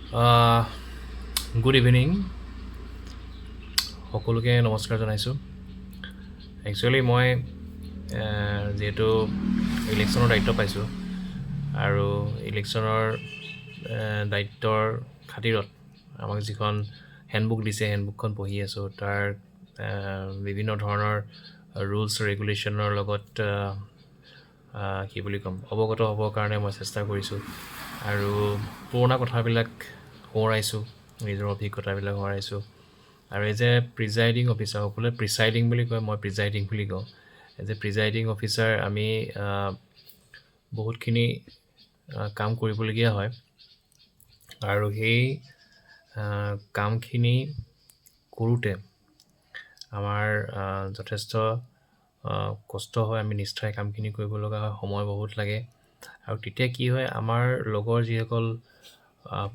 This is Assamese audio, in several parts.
Uh, Good evening. সকলোকে নমস্কাৰ জনাইছোঁ। একচুৱেলি মই যিহেতু ইলেকশ্যনৰ দায়িত্ব পাইছোঁ আৰু ইলেকশ্যনৰ দায়িত্বৰ খাতিৰত আমাক যিখন হেণ্ডবুক দিছে হেণ্ডবুকখন পঢ়ি আছোঁ। তাৰ বিভিন্ন ধৰণৰ ৰুলছ ৰেগুলেশ্যনৰ লগত কি বুলি ক'ম অৱগত হ'বৰ কাৰণে মই চেষ্টা কৰিছোঁ আৰু পুৰণা কথাবিলাক সোঁৱৰাইছোঁ, নিজৰ অভিজ্ঞতাবিলাক সোঁৱৰাইছোঁ। আৰু এজ এ প্ৰিজাইডিং অফিচাৰ, সকলোৱে প্ৰিচাইডিং বুলি কয়, মই প্ৰিজাইডিং বুলি কওঁ। এজ এ প্ৰিজাইডিং অফিচাৰ আমি বহুতখিনি কাম কৰিবলগীয়া হয় আৰু সেই কামখিনি কৰোঁতে আমাৰ যথেষ্ট কষ্ট হয়। আমি নিষ্ঠাৰে কামখিনি কৰিব লগা হয়, সময় বহুত লাগে। আৰু তেতিয়া কি হয়, আমাৰ লগৰ যিসকল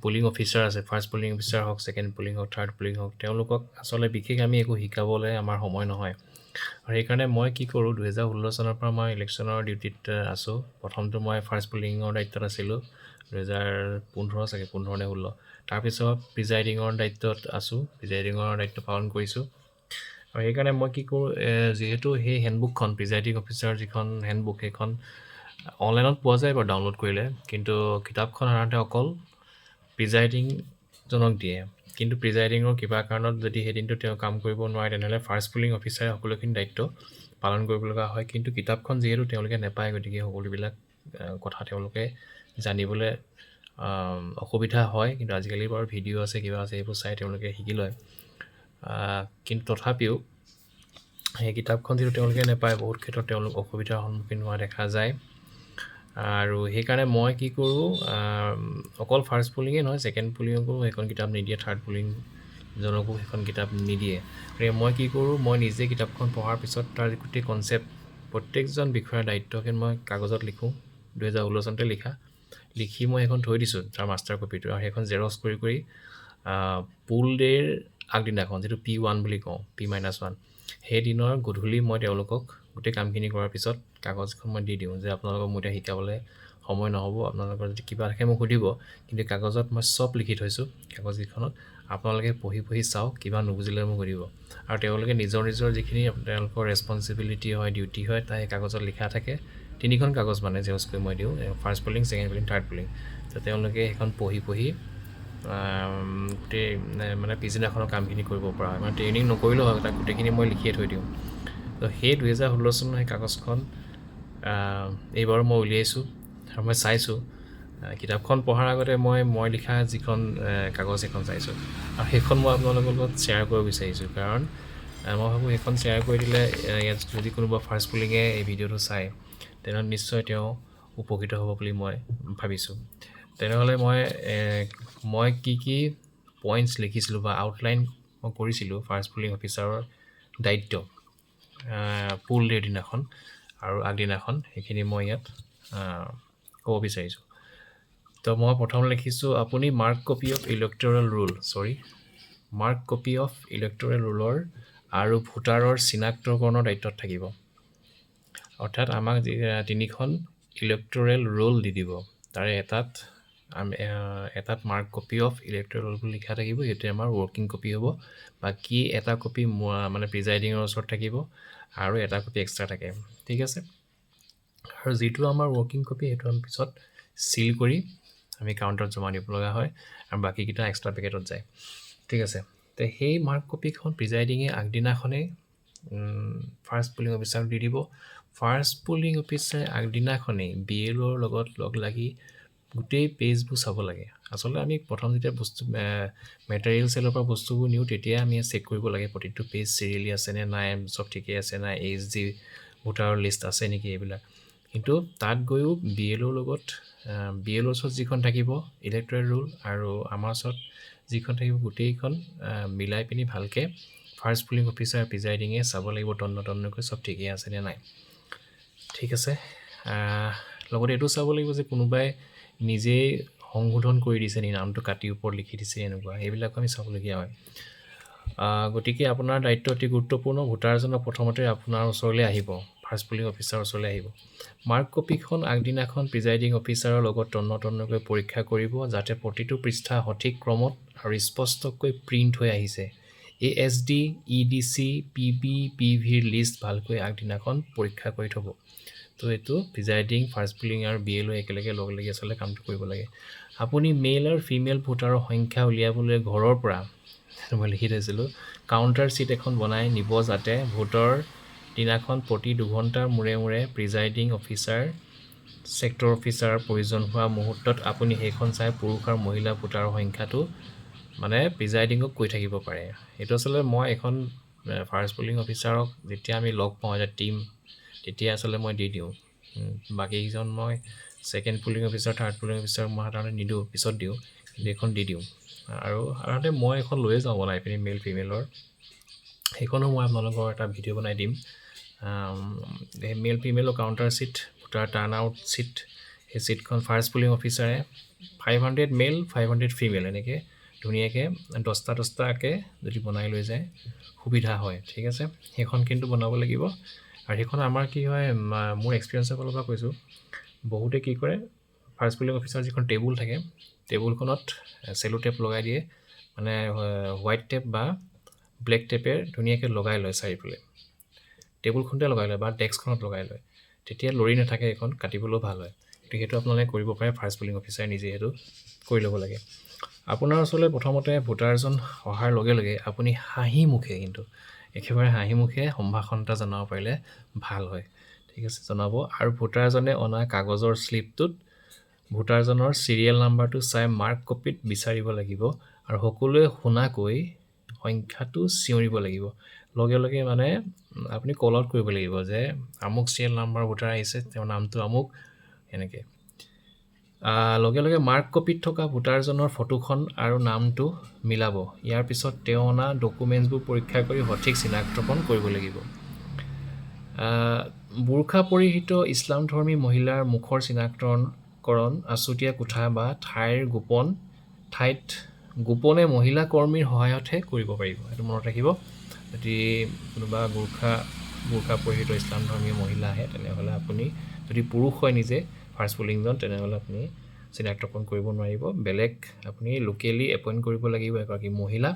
পুলিং অফিচাৰ আছে, ফাৰ্ষ্ট পুলিং অফিচাৰ হওক, ছেকেণ্ড পুলিং হওক, থাৰ্ড পুলিং হওক, তেওঁলোকক আচলতে বিশেষ আমি একো শিকাবলৈ আমাৰ সময় নহয়। আৰু সেইকাৰণে মই কি কৰোঁ, 2016 চনৰ পৰা মই ইলেকশ্যনৰ ডিউটিত আছোঁ। প্ৰথমটো মই ফাৰ্ষ্ট পুলিঙৰ দায়িত্বত আছিলোঁ 2015 চাগে, 15 নে 16। তাৰপিছত প্ৰিজাইডিঙৰ দায়িত্বত আছোঁ, প্ৰিজাইডিঙৰ দায়িত্ব পালন কৰিছোঁ। আৰু সেইকাৰণে মই কি কৰোঁ, যিহেতু সেই হেণ্ডবুকখন প্ৰিজাইডিং অফিচাৰ যিখন হেণ্ডবুক, সেইখন অনলাইনত পোৱা যায় বাৰু ডাউনলোড কৰিলে, কিন্তু কিতাপখন সাধাৰণতে অকল প্ৰিজাইডিংজনক দিয়ে। কিন্তু প্ৰিজাইডিঙৰ কিবা কাৰণত যদি সেইদিনটো তেওঁ কাম কৰিব নোৱাৰে, তেনেহ'লে ফাৰ্ষ্ট পুলিং অফিচাৰে সকলোখিনি দায়িত্ব পালন কৰিব লগা হয়। কিন্তু কিতাপখন যিহেতু তেওঁলোকে নাপায়, গতিকে সকলোবিলাক কথা তেওঁলোকে জানিবলৈ অসুবিধা হয়। কিন্তু আজিকালি বাৰু ভিডিঅ' আছে, কিবা আছে, সেইবোৰ চাই তেওঁলোকে শিকি লয়। কিন্তু তথাপিও সেই কিতাপখন যিহেতু তেওঁলোকে নাপায়, বহুত ক্ষেত্ৰত তেওঁলোক অসুবিধাৰ সন্মুখীন হোৱা দেখা যায়। আৰু সেইকাৰণে মই কি কৰোঁ, অকল ফাৰ্ষ্ট পুলিঙেই নহয়, ছেকেণ্ড পুলিঙকো সেইখন কিতাপ নিদিয়ে, থাৰ্ড পুলিংজনকো সেইখন কিতাপ নিদিয়ে। গতিকে মই কি কৰোঁ, মই নিজে কিতাপখন পঢ়াৰ পিছত তাৰ গোটেই কনচেপ্ট, প্ৰত্যেকজন বিষয়াৰ দায়িত্বকে মই কাগজত লিখোঁ। 2016 চনতে লিখি মই সেইখন থৈ দিছোঁ, তাৰ মাষ্টাৰ কপিটো। আৰু সেইখন জেৰক্স কৰি পুল ডে'ৰ আগদিনাখন, যিটো P1 বুলি কওঁ, P-1, সেইদিনৰ গধূলি মই তেওঁলোকক গোটেই কামখিনি কৰাৰ পিছত কাগজখন মই দি দিওঁ যে আপোনালোকক মই এতিয়া শিকাবলৈ সময় নহ'ব, আপোনালোকৰ যদি কিবা থাকে মোক সুধিব, কিন্তু কাগজত মই চব লিখি থৈছোঁ। কাগজকেইখনত আপোনালোকে পঢ়ি চাওক, কিবা নুবুজিলে মোক সুধিব। আৰু তেওঁলোকে নিজৰ যিখিনি তেওঁলোকৰ ৰেচপনচিবিলিটি হয়, ডিউটি হয়, তাই কাগজত লিখা থাকে। 3খন কাগজ মানে জেৰক্স কৰি মই দিওঁ, first polling, second polling, third polling. তো তেওঁলোকে সেইখন পঢ়ি গোটেই মানে পিছদিনাখনৰ কামখিনি কৰিব পৰা হয়। মানে ট্ৰেইনিং নকৰিলেও হয়, তাক গোটেইখিনি মই লিখিয়ে থৈ দিওঁ। তো সেই 2016 চনৰ সেই কাগজখন এইবাৰো মই উলিয়াইছোঁ আৰু মই চাইছোঁ। কিতাপখন পঢ়াৰ আগতে মই লিখা যিখন কাগজ, সেইখন চাইছোঁ। আৰু সেইখন মই আপোনালোকৰ লগত শ্বেয়াৰ কৰিব বিচাৰিছোঁ, কাৰণ মই ভাবোঁ সেইখন শ্বেয়াৰ কৰি দিলে ইয়াত যদি কোনোবা ফাৰ্ষ্ট পুলিঙে এই ভিডিঅ'টো চায়, তেনেহ'লে নিশ্চয় তেওঁ উপকৃত হ'ব বুলি মই ভাবিছোঁ। তেনেহ'লে মই কি পইণ্টছ লিখিছিলোঁ বা আউটলাইন মই কৰিছিলোঁ ফাৰ্ষ্ট পুলিং অফিচাৰৰ দায়িত্ব পুল ডে'ৰ দিনাখন আৰু আগদিনাখন, সেইখিনি মই ইয়াত ক'ব বিচাৰিছোঁ। তো মই প্ৰথম লিখিছোঁ, আপুনি মাৰ্ক কপি অফ ইলেক্ট'ৰেল ৰুলৰ আৰু ভোটাৰৰ চিনাক্তকৰণৰ দায়িত্বত থাকিব। অৰ্থাৎ আমাক 3খন ইলেক্ট'ৰেল ৰোল দি দিব, তাৰে এটাত mark copy of electoral roll বুলি লিখা থাকিব। সেইটোৱে আমাৰ ৱৰ্কিং কপি হ'ব। বাকী এটা কপি মানে প্ৰিজাইডিঙৰ ওচৰত থাকিব আৰু এটা কপি এক্সট্ৰা থাকে, ঠিক আছে। আৰু যিটো আমাৰ ৱৰ্কিং কপি, সেইটো আমি পিছত চিল কৰি আমি কাউণ্টাৰত জমা দিব লগা হয়, আৰু বাকীকেইটা এক্সট্ৰা পেকেটত যায়, ঠিক আছে। তো সেই মাৰ্ক কপিখন প্ৰিজাইডিঙে আগদিনাখনেই ফাৰ্ষ্ট পুলিং অফিচাৰক দি দিব। ফাৰ্ষ্ট পুলিং অফিচাৰে আগদিনাখনেই BLOৰ লগত লগ লাগি গোটেই পেজবোৰ চাব লাগে। আচলতে আমি প্ৰথম যেতিয়া মেটেৰিয়েল চেলৰ পৰা বস্তুবোৰ নিওঁ, তেতিয়া আমি চেক কৰিব লাগে প্ৰতিটো পেজ চিৰিয়েলি আছেনে নাই, চব ঠিকেই আছে নাই, HD ভোটাৰৰ লিষ্ট আছে নেকি, এইবিলাক। কিন্তু তাত গৈও BLOৰ ওচৰত যিখন থাকিব ইলেক্ট'ৰেল ৰোল, আৰু আমাৰ ওচৰত যিখন থাকিব, গোটেইখন মিলাই পিনি ভালকৈ ফাৰ্ষ্ট পুলিং অফিচাৰ প্ৰিজাইডিঙে চাব লাগিব তন্নকৈ চব ঠিকেই আছেনে নাই, ঠিক আছে। লগতে এইটো চাব লাগিব যে কোনোবাই নিজেই সংশোধন কৰি দিছে নি, নামটো কাটি ওপৰত লিখি দিছে, এনেকুৱা সেইবিলাকো আমি চাবলগীয়া হয়। গতিকে আপোনাৰ দায়িত্ব অতি গুৰুত্বপূৰ্ণ। ভোটাৰজনক প্ৰথমতে আপোনাৰ ওচৰলৈ আহিব, ফাৰ্ষ্ট পুলিং অফিচাৰৰ ওচৰলৈ আহিব। মাৰ্ক কপিখন আগদিনাখন প্ৰিজাইডিং অফিচাৰৰ লগত তন্নতন্নকৈ পৰীক্ষা কৰিব যাতে প্ৰতিটো পৃষ্ঠা সঠিক ক্ৰমত আৰু স্পষ্টকৈ প্ৰিণ্ট হৈ আহিছে। ASD, EDC, PB, PVৰ লিষ্ট ভালকৈ আগদিনাখন পৰীক্ষা কৰি থ'ব। তো এইটো প্ৰিজাইডিং, ফাৰ্ষ্ট পুলিং আৰু BLO একেলগে লগ লাগি আচলতে কামটো কৰিব লাগে। আপুনি মেল আৰু ফিমেল ভোটাৰৰ সংখ্যা উলিয়াবলৈ ঘৰৰ পৰা মই লিখি থৈছিলোঁ কাউণ্টাৰ শ্বীট এখন বনাই নিব যাতে ভোটৰ দিনাখন প্ৰতি 2 ঘণ্টাৰ মূৰে মূৰে প্ৰিজাইডিং অফিচাৰ, ছেক্টৰ অফিচাৰৰ প্ৰয়োজন হোৱা মুহূৰ্তত আপুনি সেইখন চাই পুৰুষ আৰু মহিলা ভোটাৰৰ সংখ্যাটো মানে প্ৰিজাইডিঙক কৈ থাকিব পাৰে। এইটো আচলতে মই এখন ফাৰ্ষ্ট পুলিং অফিচাৰক যেতিয়া আমি লগ পাওঁ এটা টীম, তেতিয়া আচলতে মই দি দিওঁ। বাকীকেইজন মই second polling officer, third polling officer মই সাধাৰণতে নিদিওঁ, পিছত দিওঁ, কিন্তু এইখন দি দিওঁ। আৰু সাধাৰণতে মই এখন লৈয়ে যাওঁ বনাই পিনি মেল ফিমেলৰ। সেইখনো মই আপোনালোকৰ এটা ভিডিঅ' বনাই দিম। মেল ফিমেলৰ কাউণ্টাৰ শ্বীট, ভোটাৰ টাৰ্ণ আউট শ্বীট, সেই শ্বীটখন ফাৰ্ষ্ট পুলিং অফিচাৰে 500 মেল 500 ফিমেল এনেকৈ ধুনীয়াকৈ 10টাকৈ যদি বনাই লৈ যায় সুবিধা হয়। ঠিক আছে, সেইখন কিন্তু বনাব লাগিব। আৰু সেইখন আমাৰ কি হয়, মোৰ এক্সপিৰিয়েঞ্চৰ ফালৰ পৰা কৈছোঁ, বহুতে কি কৰে ফাৰ্ষ্ট পুলিং অফিচাৰ যিখন টেবুল থাকে, টেবুলখনত চেলো টেপ লগাই দিয়ে, মানে হোৱাইট টেপ বা ব্লেক টেপে ধুনীয়াকৈ লগাই লয় চাৰিওফালে, টেবুলখনতে লগাই লয় বা ডেস্কখনত লগাই লয়, তেতিয়া লৰি নাথাকে, এখন কাটিবলৈও ভাল হয়। গতিকে সেইটো আপোনালোকে কৰিব পাৰে, ফাৰ্ষ্ট পুলিং অফিচাৰে নিজে সেইটো কৰি ল'ব লাগে। আপোনাৰ ওচৰলৈ প্ৰথমতে ভোটাৰজন অহাৰ লগে লগে আপুনি হাঁহি মুখে, কিন্তু একেবাৰে হাঁহি মুখে সম্ভাষণ এটা জনাব পাৰিলে ভাল হয়। ঠিক আছে, জনাব। আৰু ভোটাৰজনে অনা কাগজৰ শ্লিপটোত ভোটাৰজনৰ চিৰিয়েল নাম্বাৰটো চাই মাৰ্ক কপিত বিচাৰিব লাগিব আৰু সকলোৱে শুনাকৈ সংখ্যাটো চিঞৰিব লাগিব। লগে লগে মানে আপুনি কল আউট কৰিব লাগিব যে আমুক চিৰিয়েল নাম্বাৰ ভোটাৰ আহিছে, তেওঁৰ নামটো আমুক, এনেকৈ। লগে লগে মাৰ্ক কপিত থকা ভোটাৰজনৰ ফটোখন আৰু নামটো মিলাব। ইয়াৰ পিছত তেওঁ অনা ডকুমেণ্টছবোৰ পৰীক্ষা কৰি সঠিক চিনাক্তকৰণ কৰিব লাগিব। বুৰ্খা পৰিহিত ইছলামধৰ্মী মহিলাৰ মুখৰ চিনাক্তকৰণ আছুতীয়া কোঠা বা ঠাইত গোপনে মহিলা কৰ্মীৰ সহায়তহে কৰিব পাৰিব। সেইটো মনত ৰাখিব। যদি কোনোবা বুৰ্খা পৰিহিত ইছলামধৰ্মী মহিলা আহে, তেনেহ'লে আপুনি যদি পুৰুষ হয় নিজে ফাৰ্ষ্ট পুলিংজন, তেনেহ'লে আপুনি চিনাক্তকৰণ কৰিব নোৱাৰিব। বেলেগ আপুনি লোকেলি এপইণ্ট কৰিব লাগিব এগৰাকী মহিলা,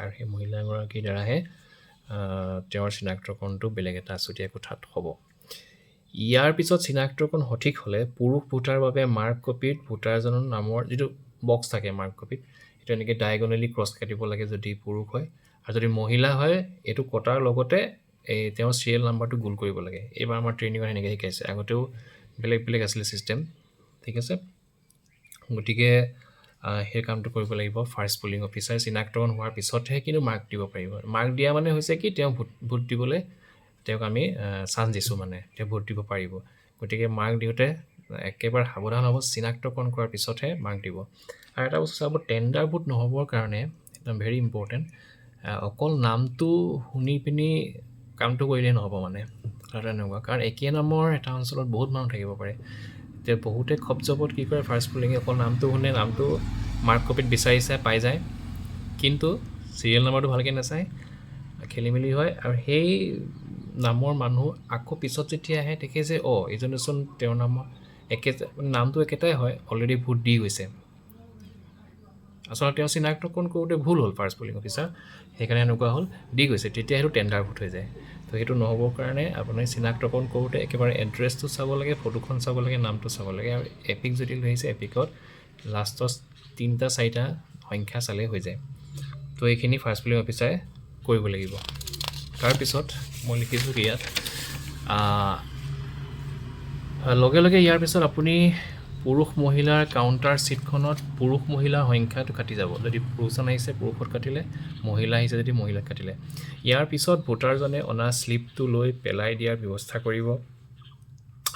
আৰু সেই মহিলাগৰাকীৰ দ্বাৰাহে তেওঁৰ চিনাক্তকৰণটো বেলেগ এটা আছুতীয়া কোঠাত হ'ব। ইয়াৰ পিছত চিনাক্তকৰণ সঠিক হ'লে পুৰুষ ভোটাৰ বাবে মাৰ্ক কপিত ভোটাৰজনৰ নামৰ যিটো বক্স থাকে মাৰ্ক কপিত, সেইটো এনেকৈ ডায়েগনেলি ক্ৰছ কাটিব লাগে যদি পুৰুষ হয়, আৰু যদি মহিলা হয় এইটো কটাৰ লগতে তেওঁৰ চিৰিয়েল নাম্বাৰটো গোল কৰিব লাগে। এইবাৰ আমাৰ ট্ৰেইনিঙত সেনেকৈ শিকাইছে, আগতেও বেলেগ বেলেগ আছিলে ছিষ্টেম। ঠিক আছে, গতিকে সেই কামটো কৰিব লাগিব ফাৰ্ষ্ট পুলিং অফিচাৰ। চিনাক্তকৰণ হোৱাৰ পিছতহে কিন্তু মাৰ্ক দিব পাৰিব। মাৰ্ক দিয়া মানে হৈছে কি, তেওঁ ভোট দিবলৈ তেওঁক আমি চান্স দিছোঁ, মানে তেওঁ ভোট দিব পাৰিব। গতিকে মাৰ্ক দিওঁতে একেবাৰে সাৱধান হ'ব, চিনাক্তকৰণ কৰাৰ পিছতহে মাৰ্ক দিব। আৰু এটা বস্তু চাব, টেণ্ডাৰ ভোট নহ'বৰ কাৰণে একদম ভেৰি ইম্পৰ্টেণ্ট, অকল নামটো শুনি পিনি কামটো কৰিলেই নহ'ব, মানে কথাটো এনেকুৱা। কাৰণ একে নামৰ এটা অঞ্চলত বহুত মানুহ থাকিব পাৰে। এতিয়া বহুতে খপজপত কি কৰে, ফাৰ্ষ্ট পুলিঙে অকল নামটো শুনে, নামটো মাৰ্ক কপিত বিচাৰিছে পাই যায়, কিন্তু চিৰিয়েল নাম্বাৰটো ভালকৈ নাচায়, খেলি মেলি হয়। আৰু সেই নামৰ মানুহ আকৌ পিছত যেতিয়া আহে দেখে যে এইজনেচোন তেওঁৰ নামৰ নামটো একেটাই হয়, অলৰেডি ভোট দি গৈছে। আচলতে তেওঁ চিনাক্তকৰণ কৰোঁতে ভুল হ'ল ফাৰ্ষ্ট পুলিং অফিচাৰ, সেইকাৰণে এনেকুৱা হ'ল, দি গৈছে, তেতিয়া সেইটো টেণ্ডাৰ ভোট হৈ যায়। তো সেইটো নহ'বৰ কাৰণে আপুনি চিনাক্তকৰণ কৰোঁতে একেবাৰে এড্ৰেছটো চাব লাগে, ফটোখন চাব লাগে, নামটো চাব লাগে, আৰু এপিক যদি লৈ আহিছে এপিকত লাষ্টত 3-4টা সংখ্যা চালেই হৈ যায়। তো এইখিনি ফাৰ্ষ্ট পুলিং অফিচাৰে কৰিব লাগিব। তাৰপিছত মই লিখিছোঁ ইয়াত লগে লগে ইয়াৰ পিছত আপুনি পুৰুষ মহিলাৰ কাউণ্টাৰ শ্বীটখনত পুৰুষ মহিলাৰ সংখ্যাটো কাটি যাব। যদি পুৰুষজন আহিছে পুৰুষত কাটিলে, মহিলা আহিছে যদি মহিলাত কাটিলে। ইয়াৰ পিছত ভোটাৰজনে অনা শ্লিপটো লৈ পেলাই দিয়াৰ ব্যৱস্থা কৰিব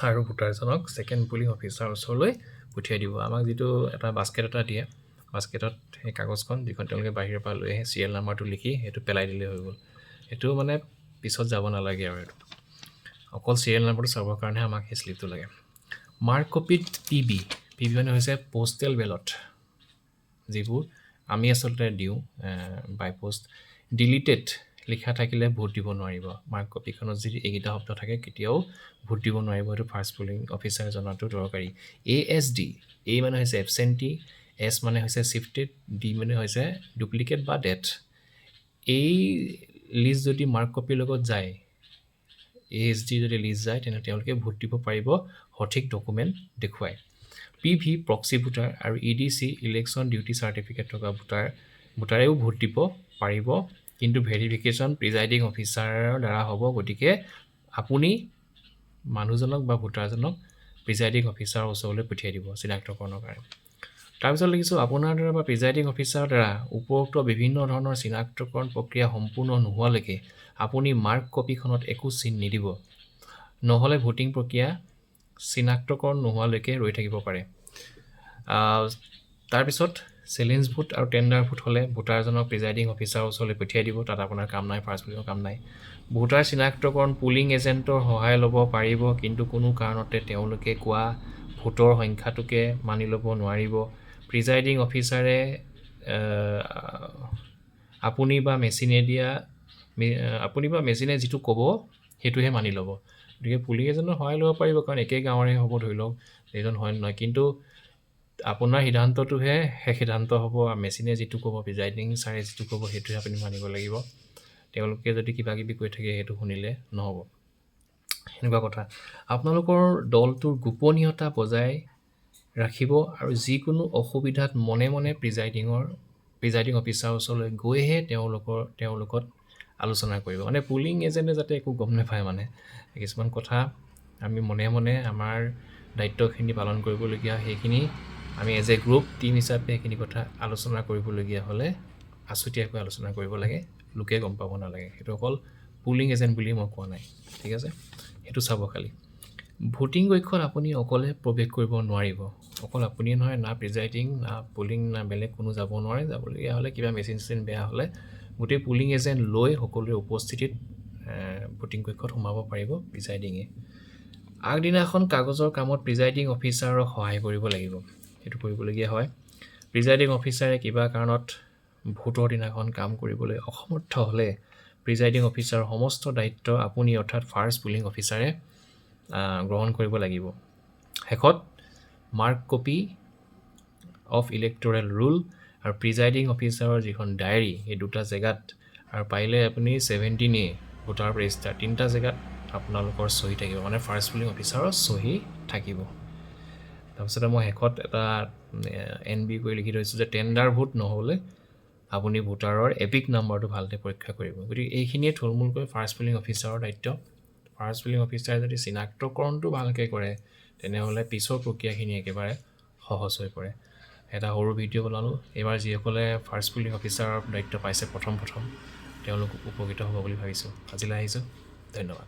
আৰু ভোটাৰজনক ছেকেণ্ড পুলিং অফিচাৰৰ ওচৰলৈ পঠিয়াই দিব। আমাক যিটো এটা বাস্কেট এটা দিয়ে, বাস্কেটত সেই কাগজখন যিখন তেওঁলোকে বাহিৰৰ পৰা লৈ আহে, চিৰিয়েল নাম্বাৰটো লিখি সেইটো পেলাই দিলেই হৈ গ'ল। সেইটো মানে পিছত যাব নালাগে, আৰু এইটো অকল চিৰিয়েল নাম্বাৰটো চাবৰ কাৰণেহে আমাক সেই শ্লিপটো লাগে। মাৰ্ক কপিত পিবি মানে হৈছে পষ্টেল বেলট, যিবোৰ আমি আচলতে দিওঁ বাই পোষ্ট। ডিলিটেড লিখা থাকিলে ভোট দিব নোৱাৰিব। মাৰ্ক কপিখনত যদি এইকেইটা শব্দ থাকে কেতিয়াও ভোট দিব নোৱাৰিব। সেইটো ফাৰ্ষ্ট পুলিং অফিচাৰে জনাটো দৰকাৰী। ASD, A মানে হৈছে এবচেণ্টি, S মানে হৈছে শিফটেড, D মানে হৈছে ডুপ্লিকেট বা ডেথ। এই লিষ্ট যদি মাৰ্ক কপিৰ লগত যায়, ASD যদি লিষ্ট যায়, তেনে তেওঁলোকে ভোট দিব পাৰিব সঠিক ডকুমেণ্ট দেখুৱাই। PV প্ৰক্সি ভোটাৰ আৰু EDC ইলেকশ্যন ডিউটি চাৰ্টিফিকেট থকা ভোটাৰেও ভোট দিব পাৰিব, কিন্তু ভেৰিফিকেশ্যন প্ৰিজাইডিং অফিচাৰৰ দ্বাৰা হ'ব। গতিকে আপুনি মানুহজনক বা ভোটাৰজনক প্ৰিজাইডিং অফিচাৰৰ ওচৰলৈ পঠিয়াই দিব চিনাক্তকৰণৰ কাৰণে। তাৰপিছত লিখিছোঁ, আপোনাৰ দ্বাৰা বা প্ৰিজাইডিং অফিচাৰৰ দ্বাৰা উপৰোক্ত বিভিন্ন ধৰণৰ চিনাক্তকৰণ প্ৰক্ৰিয়া সম্পূৰ্ণ নোহোৱালৈকে আপুনি মাৰ্ক কপিখনত একো চিন নিদিব, নহ'লে ভোটিং প্ৰক্ৰিয়া চিনাক্তকৰণ নোহোৱালৈকে ৰৈ থাকিব পাৰে। তাৰপিছত চেলেঞ্জ ভোট আৰু টেণ্ডাৰ ভোট হ'লে ভোটাৰজনক প্ৰিজাইডিং অফিচাৰৰ ওচৰলৈ পঠিয়াই দিব। তাত আপোনাৰ কাম নাই, ফাৰ্ষ্ট পুলিঙৰ কাম নাই। ভোটাৰ চিনাক্তকৰণ পুলিং এজেণ্টৰ সহায় ল'ব পাৰিব, কিন্তু কোনো কাৰণতে তেওঁলোকে কোৱা ভোটৰ সংখ্যাটোকে মানি ল'ব নোৱাৰিব। প্ৰিজাইডিং অফিচাৰে আপুনি বা মেচিনে যিটো ক'ব সেইটোহে মানি ল'ব। গতিকে পুলিং এজেণ্টৰ সহায় ল'ব পাৰিব, কাৰণ একেই গাঁৱৰে হ'ব, ধৰি লওক এইজন হয় নহয়, কিন্তু আপোনাৰ সিদ্ধান্তটোহে শেষ সিদ্ধান্ত হ'ব। মেচিনে যিটো ক'ব, প্ৰিজাইডিং ছাৰে যিটো ক'ব সেইটোহে আপুনি মানিব লাগিব। তেওঁলোকে যদি কিবা কিবি কৈ থাকে সেইটো শুনিলে নহ'ব। সেনেকুৱা কথা। আপোনালোকৰ দলটোৰ গোপনীয়তা বজাই ৰাখিব আৰু যিকোনো অসুবিধাত মনে মনে প্ৰিজাইডিং অফিচাৰৰ ওচৰলৈ গৈহে তেওঁৰ লগত আলোচনা কৰিব। মানে পুলিং এজেণ্টে যাতে একো গম নাপায়। মানে কিছুমান কথা আমি মনে মনে আমাৰ দায়িত্বখিনি পালন কৰিবলগীয়া, সেইখিনি আমি এজ এ গ্ৰুপ টিম হিচাপে সেইখিনি কথা আলোচনা কৰিবলগীয়া হ'লে আছুতীয়াকৈ আলোচনা কৰিব লাগে, লোকে গম পাব নালাগে। সেইটো অকল পুলিং এজেণ্ট বুলি মই কোৱা নাই, ঠিক আছে? সেইটো চাব খালি। ভোটিং কক্ষত আপুনি অকলে প্ৰৱেশ কৰিব নোৱাৰিব। অকল আপুনিয়ে নহয়, না প্ৰিজাইডিং, না পুলিং, না বেলেগ কোনো যাব নোৱাৰে। যাবলগীয়া হ'লে কিবা মেচিন বেয়া হ'লে গোটেই পুলিং এজেণ্ট লৈ সকলোৰে উপস্থিতিত ভোটিং কক্ষত সোমাব পাৰিব প্ৰিজাইডিঙে। আগদিনাখন কাগজৰ কামত প্ৰিজাইডিং অফিচাৰক সহায় কৰিব লাগিব। সেইটো কৰিবলগীয়া হয়। প্ৰিজাইডিং অফিচাৰে কিবা কাৰণত ভোটৰ দিনাখন কাম কৰিবলৈ অসমৰ্থ হ'লে প্ৰিজাইডিং অফিচাৰৰ সমস্ত দায়িত্ব আপুনি অৰ্থাৎ ফাৰ্ষ্ট পুলিং অফিচাৰে গ্ৰহণ কৰিব লাগিব। শেষত mark copy of electoral rule আৰু প্ৰিজাইডিং অফিচাৰৰ যিখন ডায়েৰী, এই দুটা জেগাত, আৰু পাৰিলে আপুনি 17A ভোটাৰ ৰেজিষ্টাৰ, 3টা জেগাত আপোনালোকৰ চহী থাকিব, মানে ফাৰ্ষ্ট পুলিং অফিচাৰৰ চহী থাকিব। তাৰপিছতে মই শেষত এটা NB কৰি লিখি থৈছোঁ যে টেণ্ডাৰ ভোট নহ'লে আপুনি ভোটাৰৰ এপিক নাম্বাৰটো ভালকৈ পৰীক্ষা কৰিব। গতিকে এইখিনিয়ে থুলমূলকৈ ফাৰ্ষ্ট পুলিং অফিচাৰৰ দায়িত্ব। ফাৰ্ষ্ট পুলিং অফিচাৰে যদি চিনাক্তকৰণটো ভালকৈ কৰে, তেনেহ'লে পিছৰ প্ৰক্ৰিয়াখিনি একেবাৰে সহজ হৈ পৰে। এটা সৰু ভিডিঅ' বনালোঁ। এইবাৰ যিসকলে ফাৰ্ষ্ট পুলিং অফিচাৰৰ দায়িত্ব পাইছে প্ৰথম তেওঁলোক উপকৃত হ'ব বুলি ভাবিছোঁ। আজিলৈ আহিছোঁ, ধন্যবাদ।